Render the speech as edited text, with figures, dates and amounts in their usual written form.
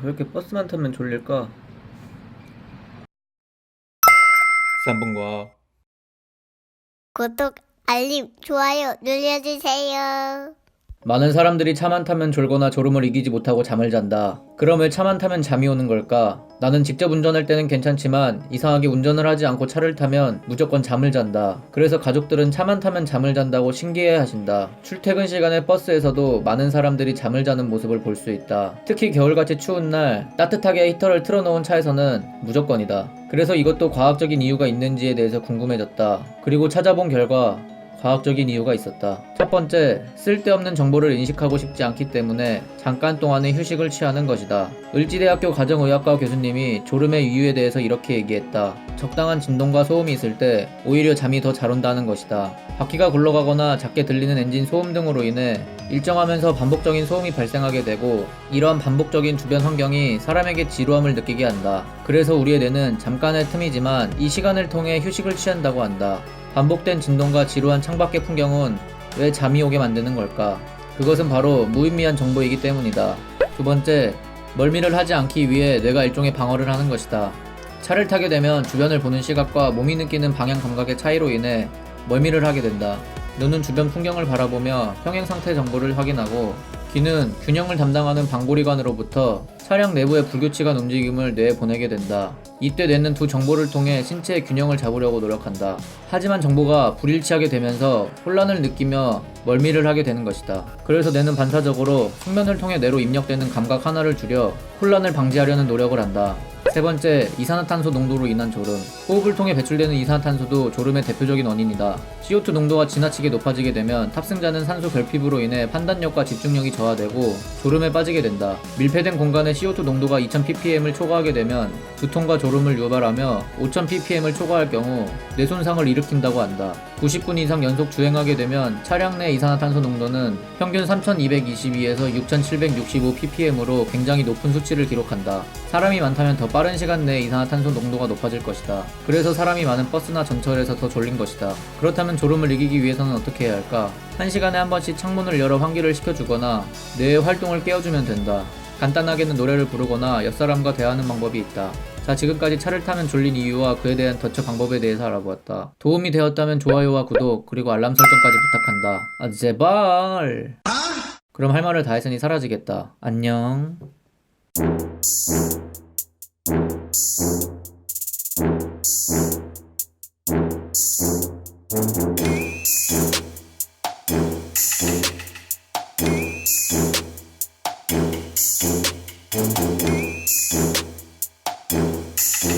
왜 이렇게 버스만 타면 졸릴까? 3분과 구독, 알림, 좋아요 눌러주세요. 많은 사람들이 차만 타면 졸거나 졸음을 이기지 못하고 잠을 잔다. 그럼 왜 차만 타면 잠이 오는 걸까? 나는 직접 운전할 때는 괜찮지만 이상하게 운전을 하지 않고 차를 타면 무조건 잠을 잔다. 그래서 가족들은 차만 타면 잠을 잔다고 신기해 하신다. 출퇴근 시간에 버스에서도 많은 사람들이 잠을 자는 모습을 볼 수 있다. 특히 겨울같이 추운 날 따뜻하게 히터를 틀어놓은 차에서는 무조건이다. 그래서 이것도 과학적인 이유가 있는지에 대해서 궁금해졌다. 그리고 찾아본 결과 과학적인 이유가 있었다. 첫 번째, 쓸데없는 정보를 인식하고 싶지 않기 때문에 잠깐 동안의 휴식을 취하는 것이다. 을지대학교 가정의학과 교수님이 졸음의 이유에 대해서 이렇게 얘기했다. 적당한 진동과 소음이 있을 때 오히려 잠이 더 잘 온다는 것이다. 바퀴가 굴러가거나 작게 들리는 엔진 소음 등으로 인해 일정하면서 반복적인 소음이 발생하게 되고, 이러한 반복적인 주변 환경이 사람에게 지루함을 느끼게 한다. 그래서 우리의 뇌는 잠깐의 틈이지만 이 시간을 통해 휴식을 취한다고 한다. 반복된 진동과 지루한 창밖의 풍경은 왜 잠이 오게 만드는 걸까? 그것은 바로 무의미한 정보이기 때문이다. 두 번째, 멀미를 하지 않기 위해 뇌가 일종의 방어를 하는 것이다. 차를 타게 되면 주변을 보는 시각과 몸이 느끼는 방향 감각의 차이로 인해 멀미를 하게 된다. 눈은 주변 풍경을 바라보며 평행 상태 정보를 확인하고, 귀는 균형을 담당하는 방고리관으로부터 차량 내부의 불규칙한 움직임을 뇌에 보내게 된다. 이때 뇌는 두 정보를 통해 신체의 균형을 잡으려고 노력한다. 하지만 정보가 불일치하게 되면서 혼란을 느끼며 멀미를 하게 되는 것이다. 그래서 뇌는 반사적으로 숙면을 통해 뇌로 입력되는 감각 하나를 줄여 혼란을 방지하려는 노력을 한다. 세 번째, 이산화탄소 농도로 인한 졸음. 호흡을 통해 배출되는 이산화탄소도 졸음의 대표적인 원인이다. CO2 농도가 지나치게 높아지게 되면 탑승자는 산소 결핍으로 인해 판단력과 집중력이 저하되고 졸음에 빠지게 된다. 밀폐된 공간의 CO2 농도가 2000ppm을 초과하게 되면 두통과 졸음을 유발하며 5000ppm을 초과할 경우 뇌 손상을 일으킨다고 한다. 90분 이상 연속 주행하게 되면 차량 내 이산화탄소 농도는 평균 3222에서 6765ppm으로 굉장히 높은 수치를 기록한다. 사람이 많다면 더 빠른 시간 내에 이산화탄소 농도가 높아질 것이다. 그래서 사람이 많은 버스나 전철에서 더 졸린 것이다. 그렇다면 졸음을 이기기 위해서는 어떻게 해야 할까? 1시간에 한 번씩 창문을 열어 환기를 시켜주거나 뇌의 활동을 깨워주면 된다. 간단하게는 노래를 부르거나 옆사람과 대화하는 방법이 있다. 자, 지금까지 차를 타면 졸린 이유와 그에 대한 대처 방법에 대해서 알아보았다. 도움이 되었다면 좋아요와 구독, 그리고 알람 설정까지 부탁한다. 아, 제발. 그럼 할 말을 다 했으니 사라지겠다. 안녕.